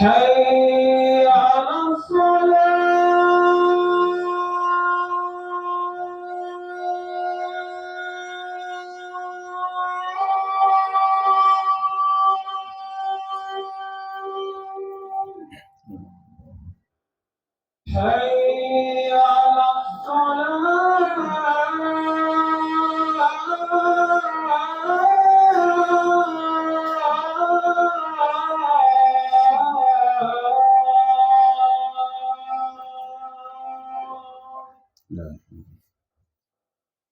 حي على الصلاة حي على الصلاة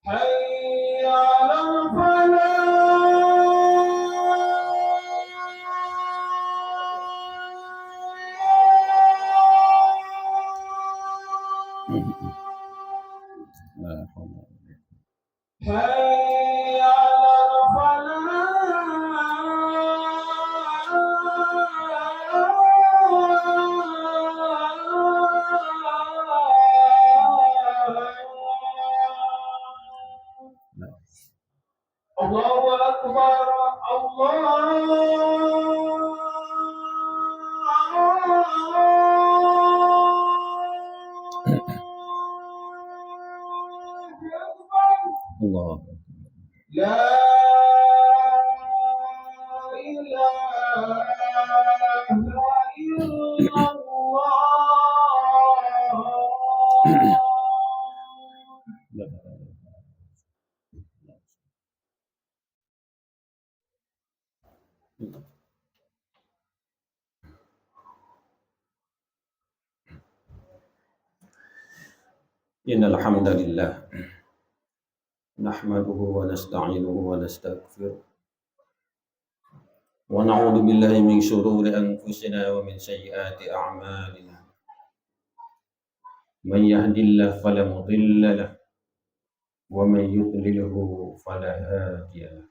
حي على الفلاح لا حول حي على الفلاح الله أكبر الله الله لا إله إلا الله لا إن الحمد لله نحمده ونستعينه ونستغفره ونعوذ بالله من شرور أنفسنا ومن سيئات أعمالنا من يهد الله فلا مضل له ومن يضلله فلا هادي له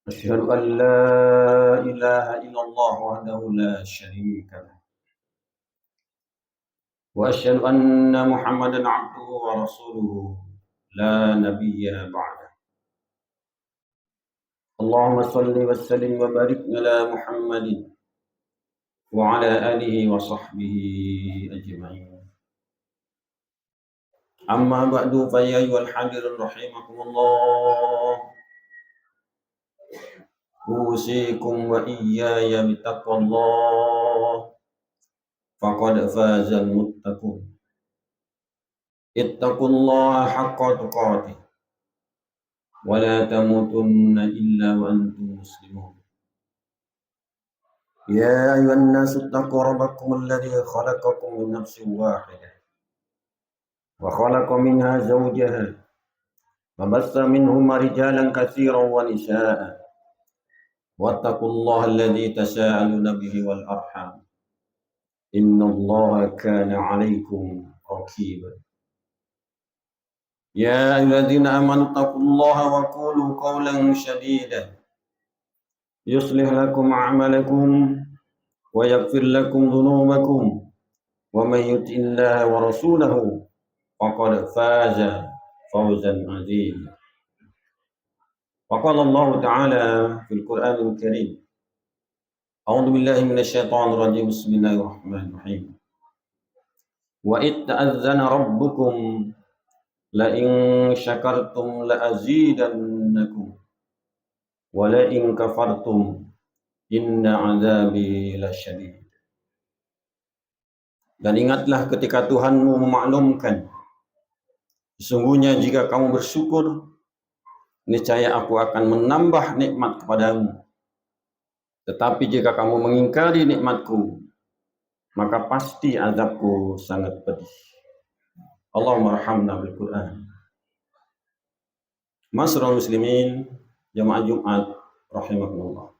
أشهد أن لا إله إلا الله وحده لا شريك له وأشهد أن محمدا عبده ورسوله لا نبي بعده اللهم صل وسلم وبارك على محمد وعلى آله وصحبه أجمعين أما بعد فيا أيها الحاضرون رحمكم الله أوصيكم وإياي بتقوى الله فقد فاز المتقون اتقوا الله حق تقاته ولا تموتن إلا وأنتم مسلمون يا أيها الناس اتقوا ربكم الذي خلقكم من نفس واحدة وخلق منها زوجها وبث منهما رجالا كثيرا ونساء واتقوا الله الذي تساءلون به والأرحام إن الله كان عليكم رقيبا يا أيها الذين آمنوا اتقوا الله وقولوا قولا سديدا يصلح لكم أعمالكم ويغفر لكم ذنوبكم ومن يطع الله ورسوله فقد فاز فوزا عظيما وقال الله تعالى في القرآن الكريم أعوذ بالله من الشيطان الرجيم بسم الله الرحمن الرحيم وإذ تأذن ربكم لئن شكرتم لأزيدنكم ولئن كفرتم إن عذابي لشديد. Dan ingatlah ketika Tuhanmu memaklumkan, sesungguhnya jika kamu bersyukur, niscaya aku akan menambah nikmat kepadamu. Tetapi jika kamu mengingkari nikmatku, maka pasti azabku sangat pedih. Allahumma arhamna bil Qur'an. Masrul muslimin, jamaah Jumat rahimakumullah.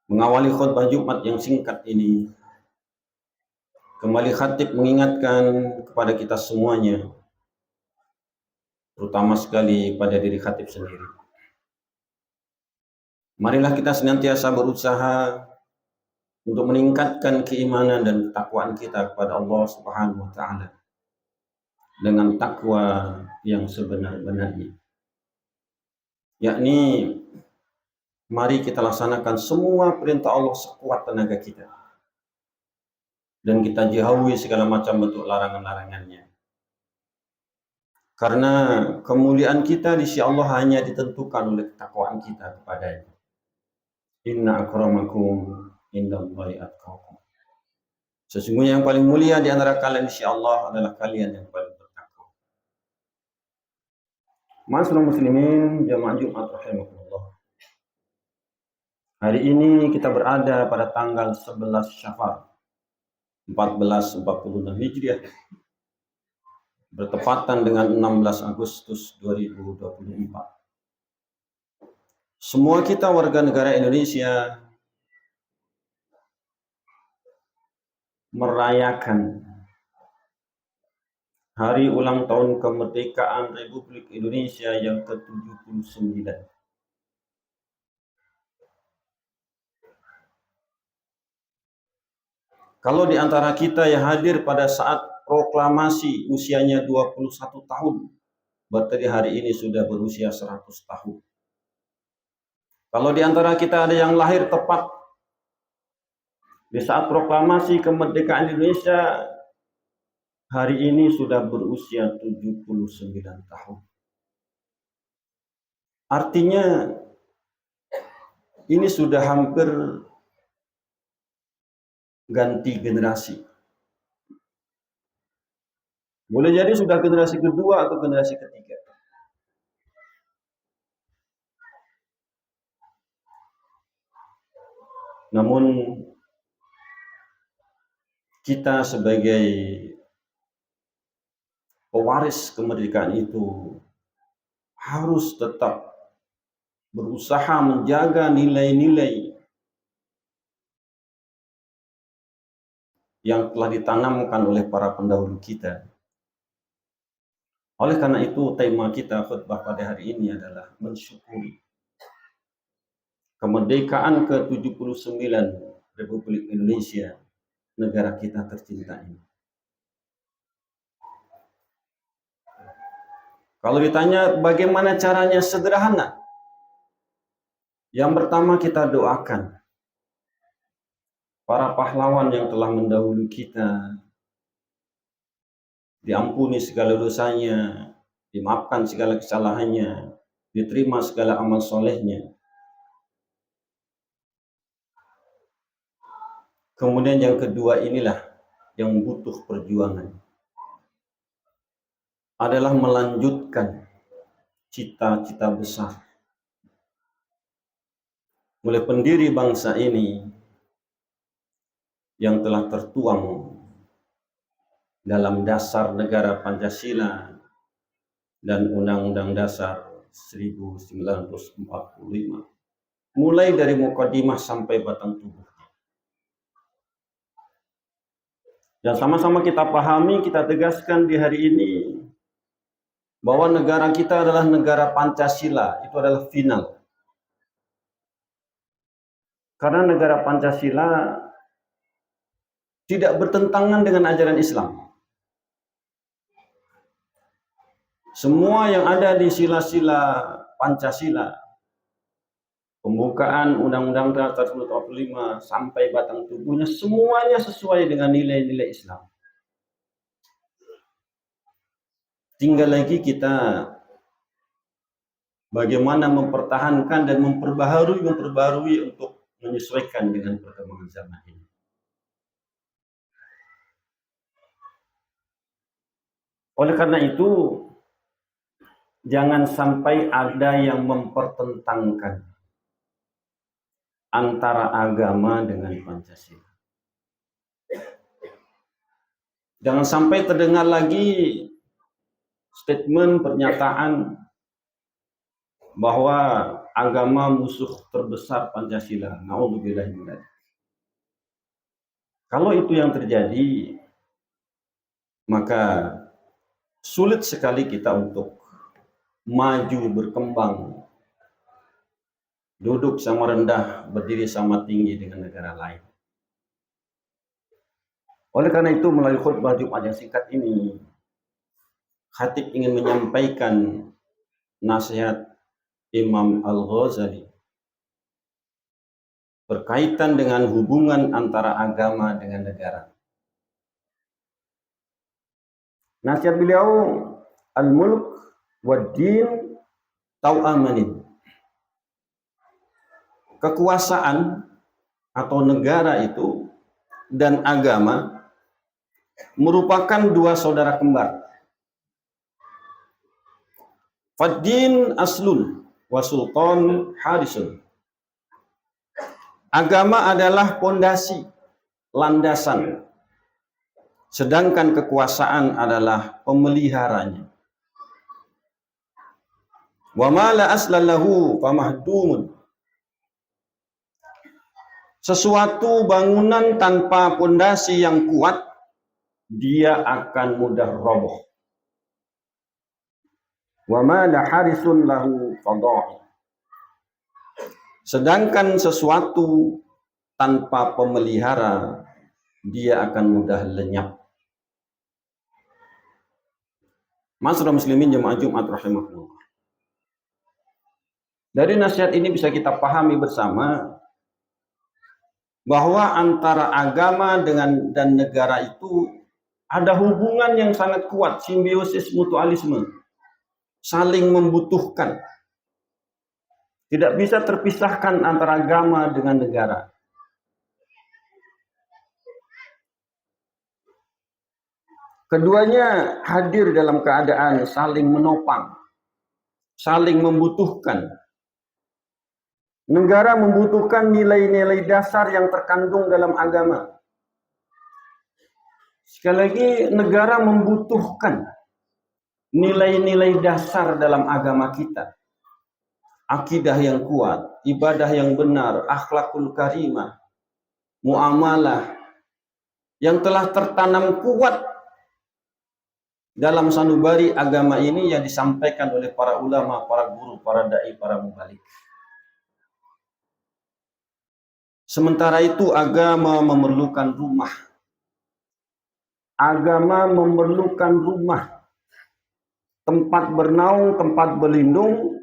Mengawali khutbah Jumat yang singkat ini, kembali khatib mengingatkan kepada kita semuanya, terutama sekali pada diri khatib sendiri. Marilah kita senantiasa berusaha untuk meningkatkan keimanan dan ketakwaan kita kepada Allah Subhanahu wa taala dengan takwa yang sebenar-benarnya, yakni Mari kita laksanakan semua perintah Allah sekuat tenaga kita. Dan kita jauhi segala macam bentuk larangan-larangannya. Karena kemuliaan kita di sisi Allah hanya ditentukan oleh ketakwaan kita kepadanya. Inna akramakum indallahi atqakum. Sesungguhnya yang paling mulia di antara kalian di sisi Allah adalah kalian yang paling bertakwa. Ma'asyiral muslimin, jamaah Jumat rahimakumullah. Hari ini kita berada pada tanggal 11 Syafar 1446 Hijriah, bertepatan dengan 16 Agustus 2024. Semua kita warga negara Indonesia merayakan hari ulang tahun kemerdekaan Republik Indonesia yang ke-79. Kalau di antara kita yang hadir pada saat proklamasi usianya 21 tahun, berarti hari ini sudah berusia 100 tahun. Kalau di antara kita ada yang lahir tepat di saat proklamasi kemerdekaan Indonesia, hari ini sudah berusia 79 tahun. Artinya ini sudah hampir ganti generasi. Boleh jadi sudah generasi kedua atau generasi ketiga. Namun kita sebagai pewaris kemerdekaan itu harus tetap berusaha menjaga nilai-nilai yang telah ditanamkan oleh para pendahulu kita. Oleh karena itu, tema kita khutbah pada hari ini adalah mensyukuri kemerdekaan ke-79 Republik Indonesia, negara kita tercinta ini. Kalau ditanya bagaimana caranya, sederhana. Yang pertama, kita doakan para pahlawan yang telah mendahului kita, diampuni segala dosanya, dimaafkan segala kesalahannya, diterima segala amal solehnya. Kemudian yang kedua inilah yang butuh perjuangan, adalah melanjutkan cita-cita besar oleh pendiri bangsa ini yang telah tertuang dalam dasar negara Pancasila dan Undang-Undang Dasar 1945, mulai dari mukadimah sampai batang tubuh. Dan sama-sama kita pahami, kita tegaskan di hari ini bahwa negara kita adalah negara Pancasila, itu adalah final. Karena negara Pancasila tidak bertentangan dengan ajaran Islam. Semua yang ada di sila-sila Pancasila, pembukaan Undang-Undang Dasar 1945 sampai batang tubuhnya, semuanya sesuai dengan nilai-nilai Islam. Tinggal lagi kita bagaimana mempertahankan dan memperbaharui untuk menyesuaikan dengan perkembangan zaman ini. Oleh karena itu, jangan sampai ada yang mempertentangkan antara agama dengan Pancasila. Jangan sampai terdengar lagi statement, pernyataan bahwa agama musuh terbesar Pancasila. Na'udzubillah min dzalik. Kalau itu yang terjadi, maka sulit sekali kita untuk maju, berkembang, duduk sama rendah, berdiri sama tinggi dengan negara lain. Oleh karena itu, melalui khutbah Jumat yang singkat ini, khatib ingin menyampaikan nasihat Imam Al-Ghazali berkaitan dengan hubungan antara agama dengan negara. Nasihat beliau, al-mulk wad-din tau'amanin. Kekuasaan atau negara itu dan agama merupakan dua saudara kembar. Fad-din aslun wa sultan harisun. Agama adalah pondasi, landasan. Sedangkan kekuasaan adalah pemeliharanya. Wa ma la aslallahu famahdumun. Sesuatu bangunan tanpa pondasi yang kuat, dia akan mudah roboh. Wa ma la harisun lahu fadha'i. Sedangkan sesuatu tanpa pemelihara, dia akan mudah lenyap. Masyaallah muslimin jemaah Jumat rahimahullah. Dari nasihat ini bisa kita pahami bersama bahwa antara agama dan negara itu ada hubungan yang sangat kuat, simbiosis mutualisme, saling membutuhkan. Tidak bisa terpisahkan antara agama dengan negara. Keduanya hadir dalam keadaan saling menopang, saling membutuhkan. Negara membutuhkan nilai-nilai dasar yang terkandung dalam agama. Sekali lagi, negara membutuhkan nilai-nilai dasar dalam agama kita. Akidah yang kuat, ibadah yang benar, akhlakul karimah, muamalah yang telah tertanam kuat dalam sanubari agama ini yang disampaikan oleh para ulama, para guru, para dai, para mubalik. Sementara itu agama memerlukan rumah. Agama memerlukan rumah. Tempat bernaung, tempat berlindung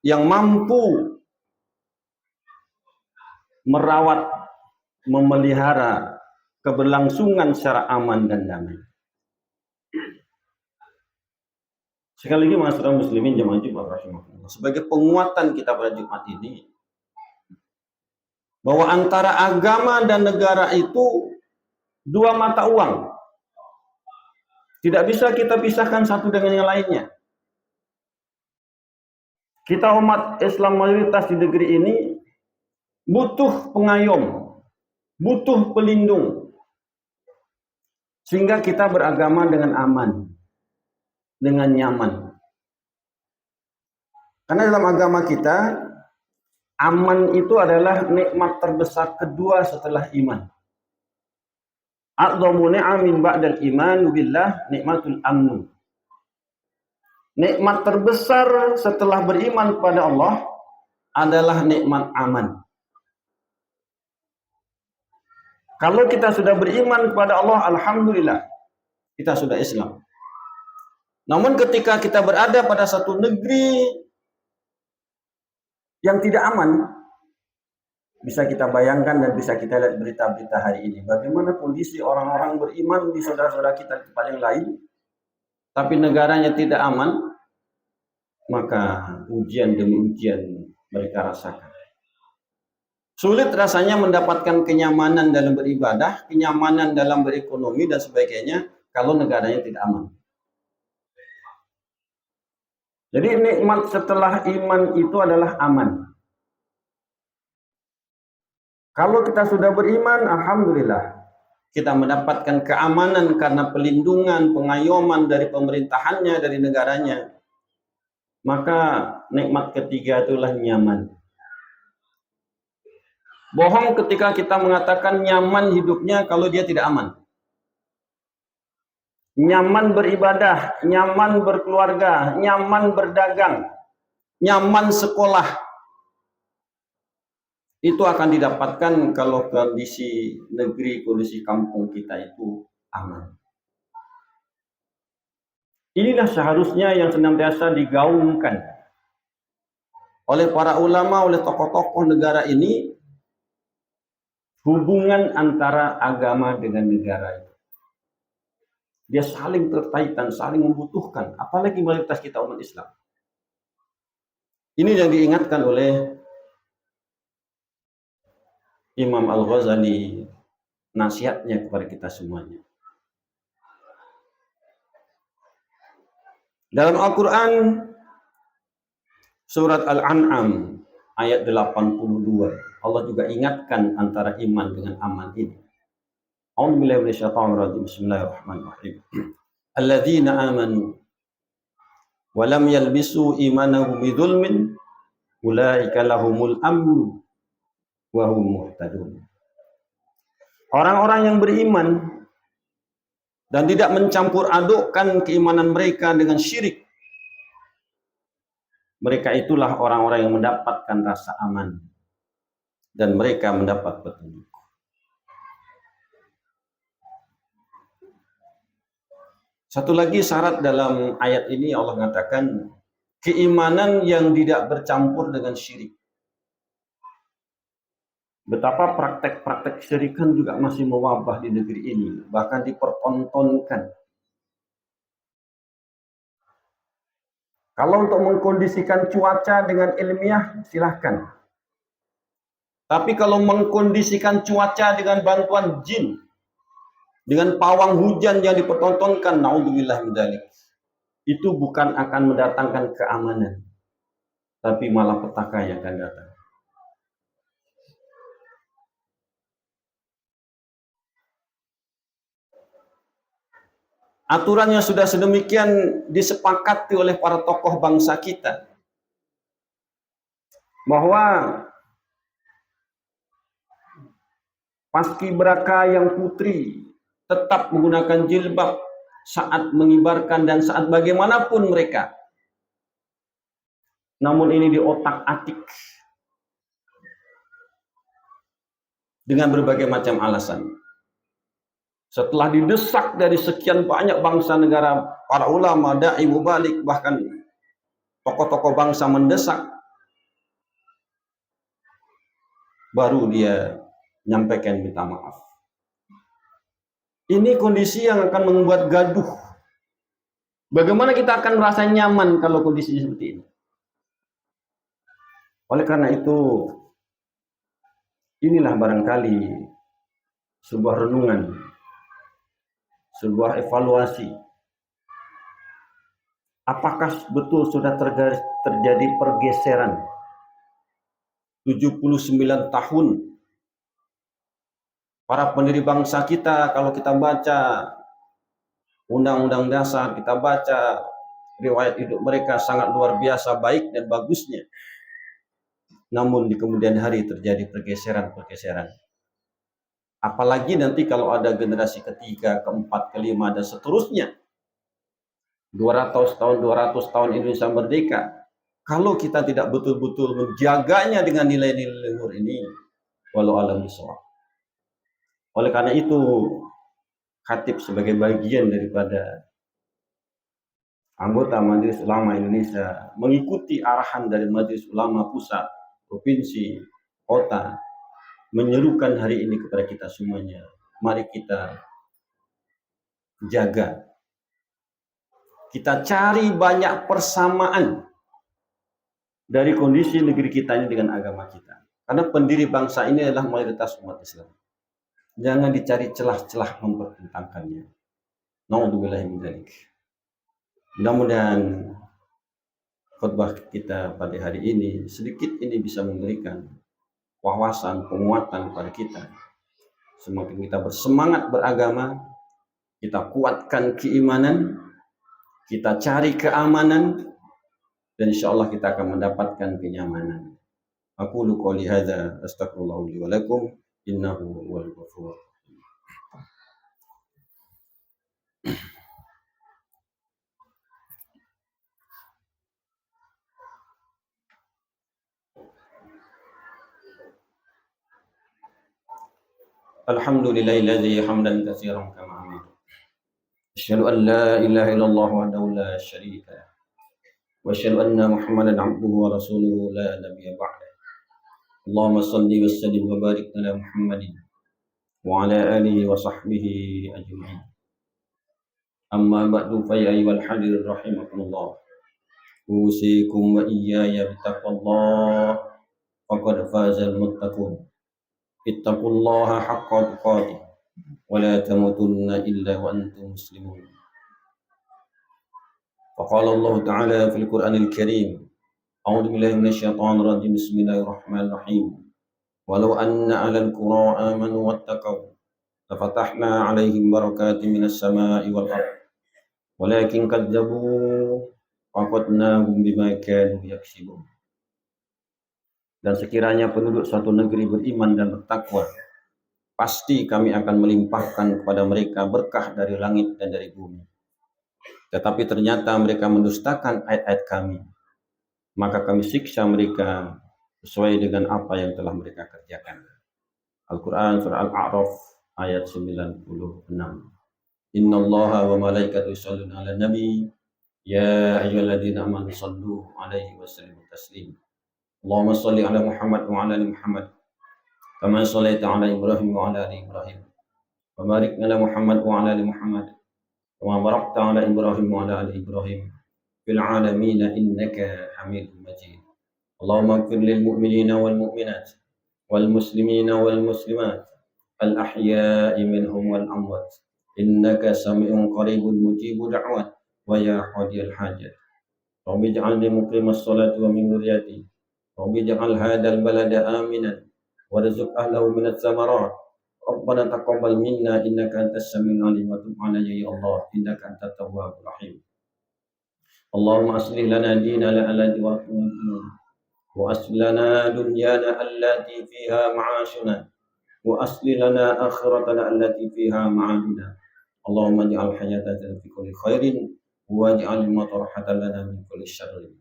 yang mampu merawat, memelihara keberlangsungan secara aman dan damai. Sekali lagi masyarakat muslimin jemaah Jumat rahimahullah, sebagai penguatan kita pada Jumat ini, bahwa antara agama dan negara itu dua mata uang. Tidak bisa kita pisahkan satu dengan yang lainnya. Kita umat Islam mayoritas di negeri ini butuh pengayom, butuh pelindung, sehingga kita beragama dengan aman, dengan nyaman. Karena dalam agama kita, aman itu adalah nikmat terbesar kedua setelah iman. A'dhamu ni'amin ba'dal iman billah nikmatul amnu. Nikmat terbesar setelah beriman kepada Allah adalah nikmat aman. Kalau kita sudah beriman kepada Allah, alhamdulillah, kita sudah Islam. Namun ketika kita berada pada satu negeri yang tidak aman, bisa kita bayangkan dan bisa kita lihat berita-berita hari ini. Bagaimana kondisi orang-orang beriman di saudara-saudara kita di tempat yang lain, tapi negaranya tidak aman, maka ujian demi ujian mereka rasakan. Sulit rasanya mendapatkan kenyamanan dalam beribadah, kenyamanan dalam berekonomi dan sebagainya kalau negaranya tidak aman. Jadi nikmat setelah iman itu adalah aman. Kalau kita sudah beriman, alhamdulillah, kita mendapatkan keamanan karena pelindungan, pengayoman dari pemerintahannya, dari negaranya. Maka nikmat ketiga itulah nyaman. Bohong ketika kita mengatakan nyaman hidupnya kalau dia tidak aman. Nyaman beribadah, nyaman berkeluarga, nyaman berdagang, nyaman sekolah. Itu akan didapatkan kalau kondisi negeri, kondisi kampung kita itu aman. Inilah seharusnya yang senantiasa digaungkan oleh para ulama, oleh tokoh-tokoh negara ini, hubungan antara agama dengan negara itu. Dia saling terkaitan, saling membutuhkan, apalagi mayoritas kita umat Islam. Ini yang diingatkan oleh Imam Al-Ghazali, nasihatnya kepada kita semuanya. Dalam Al-Quran, surat Al-An'am, ayat 82, Allah juga ingatkan antara iman dengan amal ini. A'udzubillahi minasyaitonir rajim. Bismillahirrahmanirrahim. Alladzina amanu wa lam yalbisu imanahum bidzulmin ulaika lahumul amn wa hum muhtadun. Orang-orang yang beriman dan tidak mencampur adukkan keimanan mereka dengan syirik, mereka itulah orang-orang yang mendapatkan rasa aman dan mereka mendapat petunjuk. Satu lagi syarat dalam ayat ini, Allah mengatakan keimanan yang tidak bercampur dengan syirik. Betapa praktek-praktek syirikan juga masih mewabah di negeri ini, bahkan dipertontonkan. Kalau untuk mengkondisikan cuaca dengan ilmiah, silahkan. Tapi kalau mengkondisikan cuaca dengan bantuan jin, dengan pawang hujan yang dipertontonkan, naudzubillah min dzalik, itu bukan akan mendatangkan keamanan, tapi malah petaka yang akan datang. Aturan yang sudah sedemikian disepakati oleh para tokoh bangsa kita, bahwa paskibraka yang putri tetap menggunakan jilbab saat mengibarkan dan saat bagaimanapun mereka. Namun ini diotak-atik dengan berbagai macam alasan. Setelah didesak dari sekian banyak bangsa negara, para ulama, da'i, mubalik, bahkan tokoh-tokoh bangsa mendesak, baru dia menyampaikan minta maaf. Ini kondisi yang akan membuat gaduh. Bagaimana kita akan merasa nyaman kalau kondisi seperti ini? Oleh karena itu, inilah barangkali sebuah renungan, sebuah evaluasi. Apakah betul sudah terjadi pergeseran 79 tahun para pendiri bangsa kita? Kalau kita baca Undang-Undang Dasar, kita baca riwayat hidup mereka, sangat luar biasa baik dan bagusnya. Namun di kemudian hari terjadi pergeseran-pergeseran. Apalagi nanti kalau ada generasi ketiga, keempat, kelima, dan seterusnya. 200 tahun Indonesia merdeka. Kalau kita tidak betul-betul menjaganya dengan nilai-nilai luhur ini, walau alam bisawab. Oleh karena itu, khatib sebagai bagian daripada anggota Majelis Ulama Indonesia mengikuti arahan dari Majelis Ulama Pusat, Provinsi, Kota, menyerukan hari ini kepada kita semuanya. Mari kita jaga. Kita cari banyak persamaan dari kondisi negeri kita ini dengan agama kita. Karena pendiri bangsa ini adalah mayoritas umat Islam. Jangan dicari celah-celah mempertentangkannya. Naudzubillahi min dzalik. Mudah-mudahan khutbah kita pada hari ini sedikit ini bisa memberikan wawasan, penguatan kepada kita. Semakin kita bersemangat beragama, kita kuatkan keimanan, kita cari keamanan, dan insya Allah kita akan mendapatkan kenyamanan. Aqulu qouli hadza astaghfirullah li wa lakum innahu huwal ghafur. Alhamdulillahilladzi hamdan katsiran kama amara. Asyhadu an la ilaha illallah wahdahu la syarika lah. Wa asyhadu anna Muhammadan abduhu wa rasuluhu la nabiyya ba'dah. Allahumma shalli wa sallim wa barik ala Muhammadin وعلى آله وصحبه أجمعين. أما بعد فيا أيها الحاضرون رحمكم الله، أوصيكم وإياي بتقوى الله فقد فاز المتقون. اتقوا الله حق تقاته ولا تموتن إلا وأنتم مسلمون. فقال الله تعالى في القرآن الكريم: أعوذ بالله من الشيطان الرجيم، بسم الله الرحمن الرحيم. ولو أن أهل القرى آمنوا واتقوا لفتحنا عليهم بركات من السماء والأرض ولكن كذبوا فأخذناهم بما كانوا يكسبون. Dan sekiranya penduduk suatu negeri beriman dan bertakwa, pasti kami akan melimpahkan kepada mereka berkah dari langit dan dari bumi. Tetapi ternyata mereka mendustakan ayat-ayat kami, maka kami siksa mereka sesuai dengan apa yang telah mereka kerjakan. Al-Quran surah Al-A'raf ayat 96. Inna allaha wa malaikatu yusholluna ala nabi ya ayyuhalladzina amanu sallu alaihi wa sallimu taslima. Allahumma salli ala Muhammad wa ala ali Muhammad kama shallaita ala Ibrahim wa ala ali Ibrahim wa barik ala Muhammad wa ala ali Muhammad kama barakta ala Ibrahim wa ala ali Ibrahim fil alamin innaka Hamidum Majid. Allahumma ighfir lil mu'minina wal mu'minat wal muslimina wal muslimat al ahya'i minhum wal amwat innaka sami'un qaribun mujibud da'wat wa ya qadiyal hajat. Rabbi ij'alni muqimas sholati wa min dhurriyyati. Rabbi ij'al hadzal balada aminan warzuq ahlahu minats samarat. Rabbana taqabbal minna innaka antas samiul alim wa tub 'alaina ya Allah innaka antat tawwabur rahim. Allahumma aslih lana dinana allati wa aslih lana dunyana allati fiha ma'ashuna wa aslih lana akhiratana allati fiha ma'aduna. Allahumma ij'al hayatana fi kulli khairin waj'al al-mauta rahatan lana min kulli syarrin.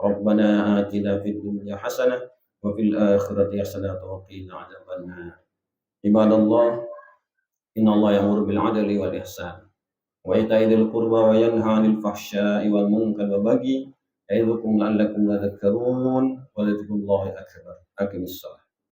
Rabbana atina fid dunya hasanah wa fil akhirati hasanah wa qina adzabannar. Ibadallah, innallaha ya'muru bil 'adli wal ihsan wa ita'i dzil qurba wa yanha 'anil fahsya'i wal munkari wal baghi ya'idukum la'allakum tadhakkarun wa dzikrullahi akbar. Aqimissalah.